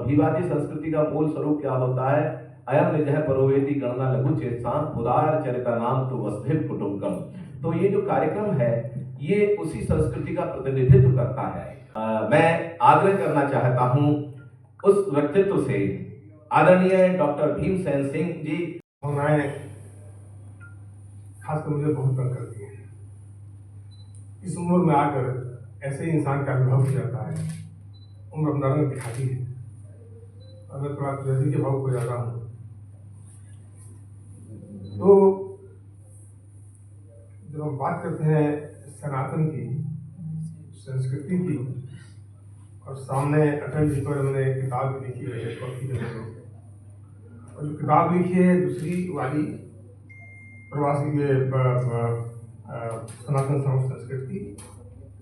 अभिवादी संस्कृति का मूल स्वरूप क्या होता है? अयम निजः परोवेति गणना लघु चेतसां उदार चरिता नाम तो वसुधैव कुटुंबकम। तो ये जो कार्यक्रम है ये उसी संस्कृति का प्रतिनिधित्व करता है। मैं आग्रह करना चाहता हूं उस व्यक्तित्व से, आदरणीय डॉक्टर भीमसेन सिंह जी। भावनाएं खासकर मुझे बहुत तंग करती हैं। इस उम्र में आकर ऐसे ही इंसान का अनुभव हो जाता है, उम्र अपना रंग दिखाती है और मैं थोड़ा जल्दी के भाव हो जाता हूँ। तो जब हम बात करते हैं सनातन की, संस्कृति की, और सामने अटल जी पर मैंने किताब भी लिखी है, और जो किताब लिखी है दूसरी वाली प्रवासी के सनातन संस्कृति,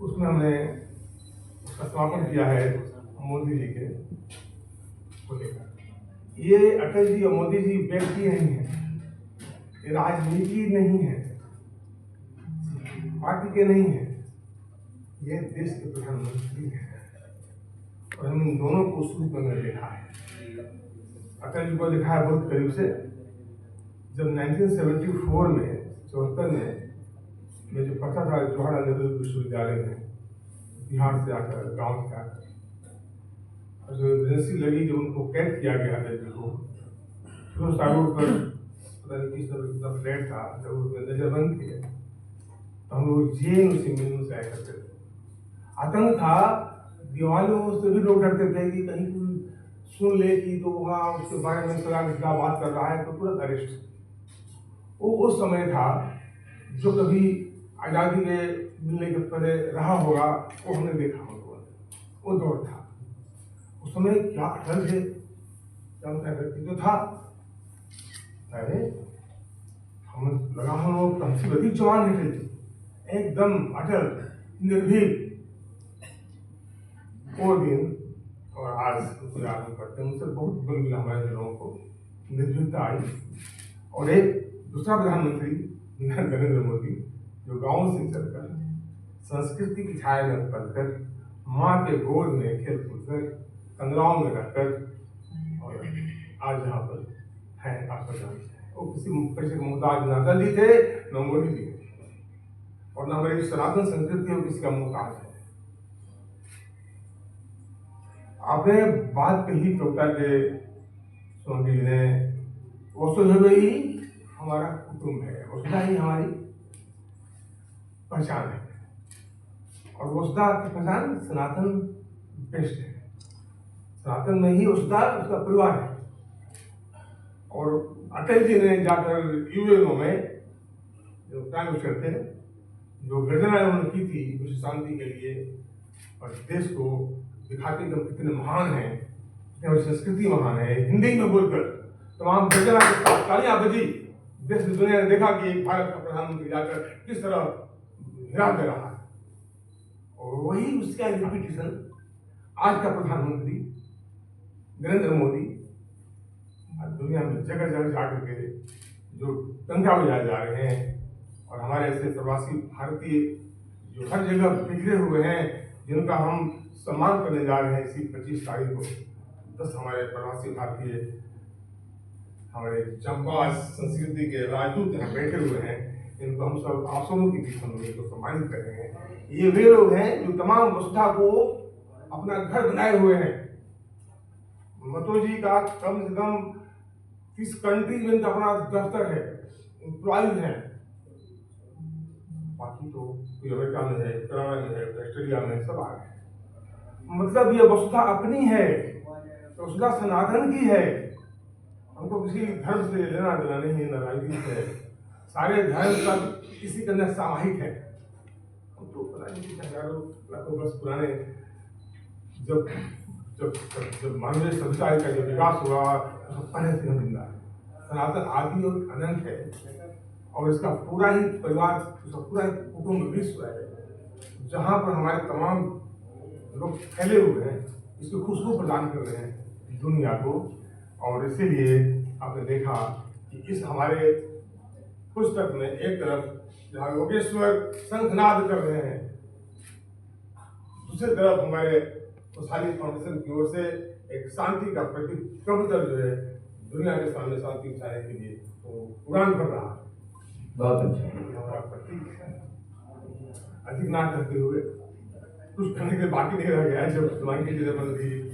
उसमें हमने उसका समापन किया है मोदी जी के को लेकर। ये अटल जी और मोदी जी व्यक्ति नहीं है, ये राजनीति नहीं है, पार्टी के नहीं है, ये देश के प्रधानमंत्री हैं और हम इन दोनों को उस रूप में देखा है। अटल जी को देखा है बहुत करीब से। जब 1974 में 74 में मैं जो पढ़ता था जवाहरलाल नेहरू विश्वविद्यालय में, बिहार से आकर गांव से आकर, और जो एमरजेंसी लगी जो उनको कैद किया गया अटल जी को, फिर उस रोड पर पता नहीं किस तरह का फ्लैट था, जब वो नजरबंद थे तो हम लोग जेल से मिलने से आया करते थे। आतंक था, दीवालों से भी लोग डरते थे कि कहीं कोई सुन ले कि तो वहाँ उसके बारे में सदा बात कर रहा है तो तुरंत अरेस्ट। वो उस समय था जो कभी आज़ादी के मिलने के पहले रहा होगा, वो हमने देखा होगा, वो दौर था। उस समय क्या अटल थे, क्या उनका व्यक्तित्व था। अरे हम लगा हम लोग हमसे अधिक जवान निकले थे, एकदम अटल निर्भीक। वो दिन और आज उसको याद करते हैं, उनसे बहुत बल मिला हमारे लोगों को, निर्भीकता आई। और एक दूसरा प्रधानमंत्री नरेंद्र मोदी जो गांव से चलकर संस्कृति की छाया में पलकर माँ के गोद में खेल कूद कर कंदराओं में रहकर और आज यहाँ पर है आपका जानते हैं। वो किसी पैसे का मुहताज न अटल जी थे न मोदी जी और न हमारी सनातन संस्कृति और किसी का मुहताज है। आपने बात कही कविता के सोनी जी ने, वसुधैव ही हमारा कुटुंब है, वसुधा ही हमारी पहचान है और वसुधा की पहचान सनातन बेस्ट है। सनातन में ही वसुधा उसका परिवार है। और अटल जी ने जाकर यूएनओ में जो प्राइम मिनिस्टर थे, जो गर्जना उन्होंने की थी विश्व शांति के लिए और देश को दिखाते कि हम कितने महान हैं, कितनी संस्कृति महान है, हिंदी में बोलकर तमाम गर्जना के साथ तालियां बजी। देश दुनिया ने देखा कि भारत का प्रधानमंत्री जाकर किस तरह हिरा दे रहा है। और वही उसका रिपीटेशन आज का प्रधानमंत्री नरेंद्र मोदी दुनिया में जगह जगह जाकर के जो डंका बजाए जा रहे हैं और हमारे ऐसे प्रवासी भारतीय जो हर जगह बिखरे हुए हैं, जिनका हम सम्मान करने जा रहे हैं इसी 25 तारीख को। 10 हमारे प्रवासी भारतीय हमारे चंपा संस्कृति के राजदूत यहाँ बैठे हुए हैं, इनको हम सब आंसुओं के बीच हम इनको सम्मानित कर रहे हैं। ये वे लोग हैं जो तमाम वसुधा को अपना घर बनाए हुए हैं। मतो जी का कम से कम 30 कंट्री में इनका अपना दफ्तर है, एम्प्लॉइज हैं। बाकी तो कोई अमेरिका में है, कनाडा में है, ऑस्ट्रेलिया में, सब आ गए। मतलब ये वसुधा अपनी है, वसुधा सनातन की है। हमको किसी धर्म से लेना देना नहीं है, न राजनीति है। सारे धर्म सब किसी के अंदर सामाहिक है। तो पता नहीं हजारों लाखों वर्ष पुराने जब जब जब मानवीय सभ्यता का जब विकास हुआ तो पहले से हम जिंदा है। सनातन आदि और अनंत है और इसका पूरा ही परिवार, इसका पूरा ही कुटुंब विश्व है, जहाँ पर हमारे तमाम लोग फैले हुए हैं, इसकी खुशबू प्रदान कर रहे हैं दुनिया को। और इसीलिए आपने देखा कि इस हमारे पुस्तक में एक तरफ जहाँ योगेश्वर शंखनाद कर रहे हैं, दूसरी तरफ हमारे खुशहाली फाउंडेशन की ओर से एक शांति का प्रतीक कबूतर जो है दुनिया के सामने शांति उठाने के लिए तो उड़ान भर रहा है। बहुत अच्छा। हमारा प्रतीक है। अधिक ना करते हुए कुछ करने के बाकी नहीं रह गया है जब तुम्हारी चीजें बन गई।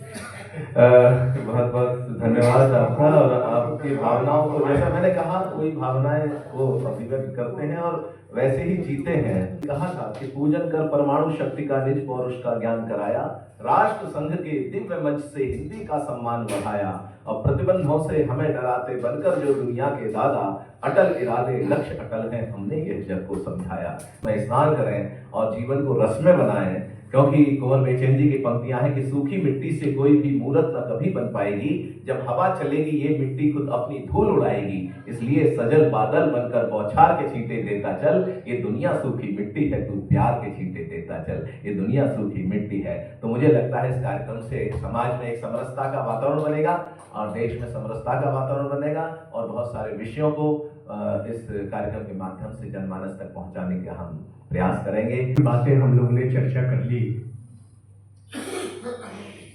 बहुत बहुत धन्यवाद आपका। और आपकी भावनाओं को, जैसा मैंने कहा, वही भावनाएं वो अभिव्यक्त करते हैं और वैसे ही जीते हैं। कहा था कि पूजन कर परमाणु शक्ति का निज पौरुष का ज्ञान कराया, राष्ट्र संघ के दिव्य मंच से हिंदी का सम्मान बढ़ाया, और प्रतिबंधों से हमें डराते बनकर जो दुनिया के दादा, अटल इरादे लक्ष्य अटल हैं, हमने यह जग को समझाया। मैं स्नान करें और जीवन को रसमय बनाएं, क्योंकि कुंवर बेचैन जी की पंक्तियां हैं कि सूखी मिट्टी से कोई भी मूर्त न कभी बन पाएगी, जब हवा चलेगी ये मिट्टी खुद अपनी धूल उड़ाएगी, इसलिए सजल बादल बनकर बौछार के छींटे देता चल, ये दुनिया सूखी मिट्टी है तू प्यार के छींटे देता चल, ये दुनिया सूखी मिट्टी है। तो मुझे लगता है इस कार्यक्रम से समाज में एक समरसता का वातावरण बनेगा और देश में समरसता का वातावरण बनेगा, और बहुत सारे विषयों को इस कार्यक्रम के माध्यम से जनमानस तक पहुंचाने का हम प्रयास करेंगे। बातें हम लोगों ने चर्चा कर ली।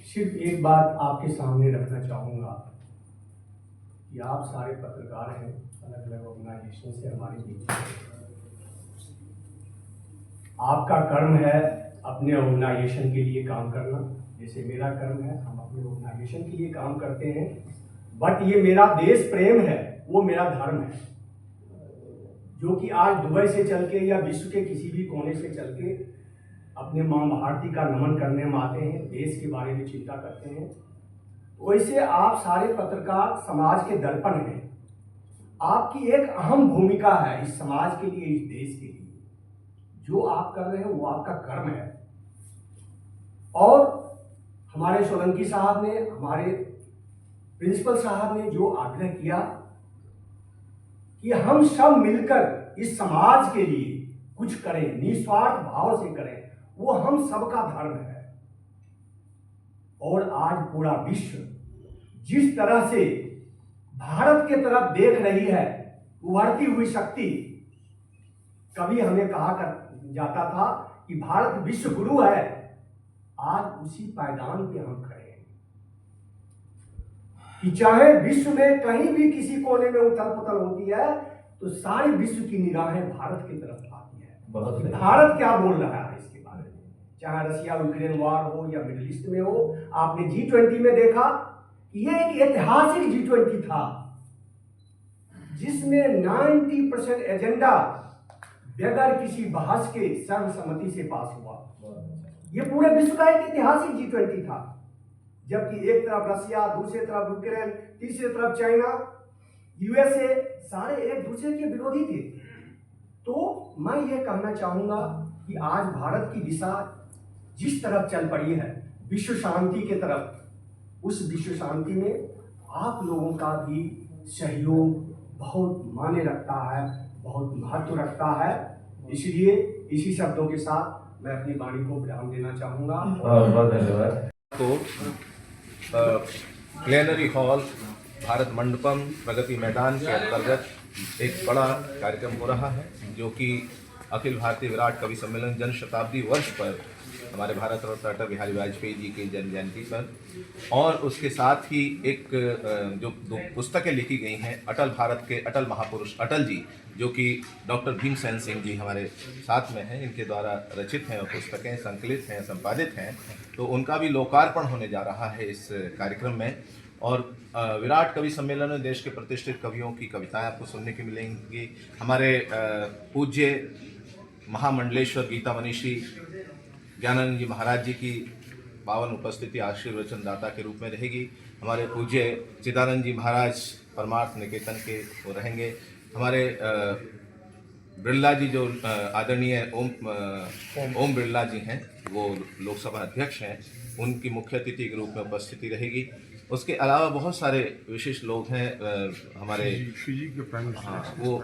सिर्फ एक बात आपके सामने रखना चाहूँगा कि आप सारे पत्रकार हैं, अलग अलग ऑर्गेनाइजेशन से हमारे बीच। आपका कर्म है अपने ऑर्गेनाइजेशन के लिए काम करना, जैसे मेरा कर्म है, हम अपने ऑर्गेनाइजेशन के लिए काम करते हैं। बट ये मेरा देश प्रेम है, वो मेरा धर्म है, जो कि आज दुबई से चल के या विश्व के किसी भी कोने से चल के अपने माँ भारती का नमन करने में आते हैं, देश के बारे में चिंता करते हैं। वैसे आप सारे पत्रकार समाज के दर्पण हैं। आपकी एक अहम भूमिका है इस समाज के लिए, इस देश के लिए। जो आप कर रहे हैं वो आपका कर्म है। और हमारे सोलंकी साहब ने, हमारे प्रिंसिपल साहब ने जो आग्रह किया कि हम सब मिलकर इस समाज के लिए कुछ करें, निस्वार्थ भाव से करें, वो हम सबका धर्म है। और आज पूरा विश्व जिस तरह से भारत के तरफ देख रही है, उभरती हुई शक्ति, कभी हमें कहा कर जाता था कि भारत विश्व गुरु है, आज उसी पायदान पे हम खड़े हैं कि चाहे विश्व में कहीं भी किसी कोने में उथल पुथल होती है तो सारी विश्व की निगाहें भारत की तरफ आती है। भारत क्या बोल रहा है इसके बारे में, चाहे रशिया यूक्रेन वार हो या मिडिल ईस्ट में हो। आपने G20 में देखा कि ये एक ऐतिहासिक G20 था जिसमें 90% एजेंडा बगैर किसी बहस के सर्वसम्मति से पास हुआ। ये पूरे विश्व का एक ऐतिहासिक G20 था, जबकि एक तरफ रशिया, दूसरी तरफ यूक्रेन, तीसरी तरफ चाइना, USA, सारे एक दूसरे के विरोधी थे। तो मैं ये कहना चाहूँगा कि आज भारत की दिशा जिस तरफ चल पड़ी है विश्व शांति के तरफ, उस विश्व शांति में आप लोगों का भी सहयोग बहुत मायने रखता है, बहुत महत्व रखता है। इसलिए इसी शब्दों के साथ मैं अपनी वाणी को विराम देना चाहूँगा। बहुत धन्यवाद। तो प्लेनरी हॉल भारत मंडपम प्रगति मैदान के अंतर्गत एक बड़ा कार्यक्रम हो रहा है, जो कि अखिल भारतीय विराट कवि सम्मेलन जन शताब्दी वर्ष पर, हमारे भारत रत्न अटल बिहारी वाजपेयी जी की जन्म जयंती पर, और उसके साथ ही एक जो दो पुस्तकें लिखी गई हैं अटल भारत के अटल महापुरुष अटल जी, जो कि डॉक्टर भीमसेन सिंह जी हमारे साथ में हैं, इनके द्वारा रचित हैं और पुस्तकें संकलित हैं, संपादित हैं, तो उनका भी लोकार्पण होने जा रहा है इस कार्यक्रम में। और विराट कवि सम्मेलन में देश के प्रतिष्ठित कवियों की कविताएं आपको सुनने की मिलेंगी। हमारे पूज्य महामंडलेश्वर गीता मनीषी ज्ञानानंद जी महाराज जी की पावन उपस्थिति आशीर्वचन दाता के रूप में रहेगी। हमारे पूज्य चिदानंद जी महाराज परमार्थ निकेतन के वो रहेंगे। हमारे बिरला जी जो आदरणीय ओम बिरला जी हैं, वो लोकसभा अध्यक्ष हैं, उनकी मुख्य अतिथि के रूप में उपस्थिति रहेगी। उसके अलावा बहुत सारे विशिष्ट लोग हैं हमारे, हाँ, वो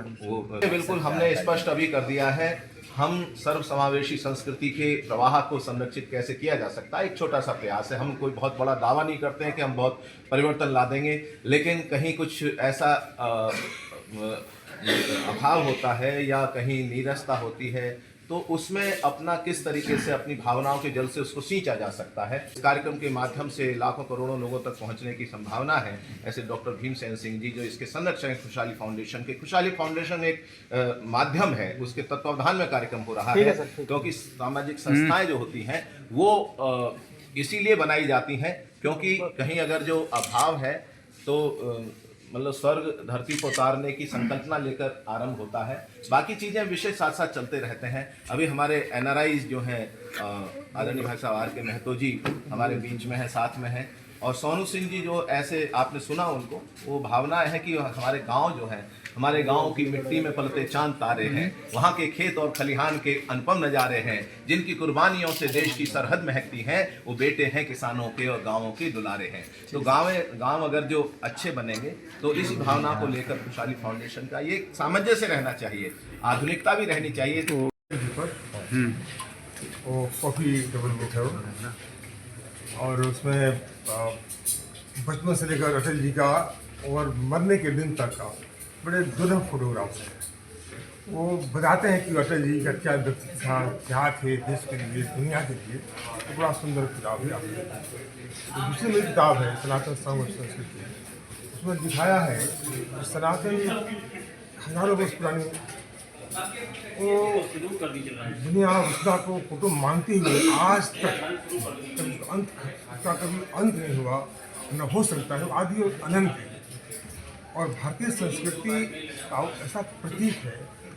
बिल्कुल हमने स्पष्ट अभी कर दिया है। हम सर्वसमावेशी संस्कृति के प्रवाह को संरक्षित कैसे किया जा सकता है, एक छोटा सा प्रयास है। हम कोई बहुत बड़ा दावा नहीं करते हैं कि हम बहुत परिवर्तन ला देंगे, लेकिन कहीं कुछ ऐसा अभाव होता है या कहीं नीरसता होती है तो उसमें अपना किस तरीके से अपनी भावनाओं के जल से उसको सींचा जा सकता है। इस कार्यक्रम के माध्यम से लाखों करोड़ों लोगों तक पहुंचने की संभावना है। ऐसे डॉक्टर भीमसेन सिंह जी जो इसके संरक्षक हैं खुशहाली फाउंडेशन के, खुशहाली फाउंडेशन एक माध्यम है, उसके तत्वावधान में कार्यक्रम हो रहा है, क्योंकि सामाजिक संस्थाएं जो होती हैं वो इसीलिए बनाई जाती हैं क्योंकि कहीं अगर जो अभाव है तो मतलब स्वर्ग धरती को उतारने की संकल्पना लेकर आरंभ होता है। बाकी चीज़ें विषय साथ साथ चलते रहते हैं। अभी हमारे एनआरआईज जो हैं आदरणीय भाई साहब आर के महतो जी हमारे बीच में है, साथ में हैं, और सोनू सिंह जी जो ऐसे आपने सुना उनको, वो भावना है कि हमारे गांव जो है, हमारे गांव की मिट्टी में पलते चांद तारे हैं, वहाँ के खेत और खलिहान के अनुपम नज़ारे हैं, जिनकी कुर्बानियों से देश की सरहद महकती है, वो बेटे हैं किसानों के और गाँवों के दुलारे हैं। तो गाँव अगर जो अच्छे बनेंगे तो इस भावना को लेकर खुशहाली फाउंडेशन का ये सामंजस्य रहना चाहिए, आधुनिकता भी रहनी चाहिए। वो कॉफ़ी टेबल बुक है वो, और उसमें बचपन से लेकर अटल जी का और मरने के दिन तक का बड़े दुर्लभ फोटोग्राफ्स हैं। वो बताते हैं कि अटल जी का क्या व्यक्तित्व था, क्या थे देश के लिए, दुनिया के लिए। तो बड़ा सुंदर किताब है। तो दूसरी मेरी किताब है सनातन संघ और संस्कृति, उसमें दिखाया है कि सनातन हजारों वर्ष पुरानी वो दुनिया उसका को फोटो मानते हुए आज तक कभी अंत का कभी अंत नहीं हुआ, न हो सकता है, आदि और अनंत है। और भारतीय संस्कृति का ऐसा प्रतीक है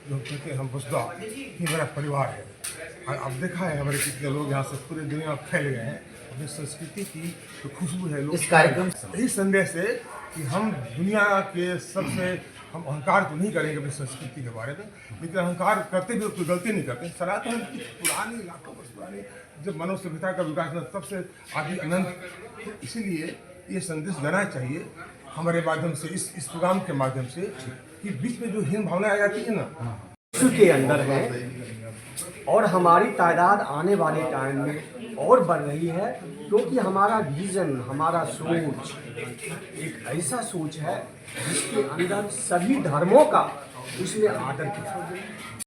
जो कहते हैं हम वसुधा ही मेरा परिवार है। अब देखा है हमारे कितने लोग यहाँ से पूरे दुनिया में फैल गए हैं, अपनी संस्कृति की जो खुशबू है, लोग इस कार्यक्रम यही संदेश है कि हम दुनिया के सबसे हम अहंकार तो नहीं करेंगे अपनी संस्कृति के बारे में, लेकिन अहंकार करते भी कोई गलती नहीं करते। सनातन की पुरानी लाखों वर्ष पुरानी जब मानव सभ्यता का विकास हुआ तब से आदि अनंत, तो इसीलिए ये संदेश देना चाहिए हमारे माध्यम से, इस प्रोग्राम के माध्यम से, कि बीच में जो हीन भावना आ जाती है ना, विश्व के अंदर है और हमारी तादाद आने वाले टाइम में और बढ़ रही है, क्योंकि हमारा विजन, हमारा सोच एक ऐसा सोच है जिसके अंदर सभी धर्मों का उसमें आदर किया।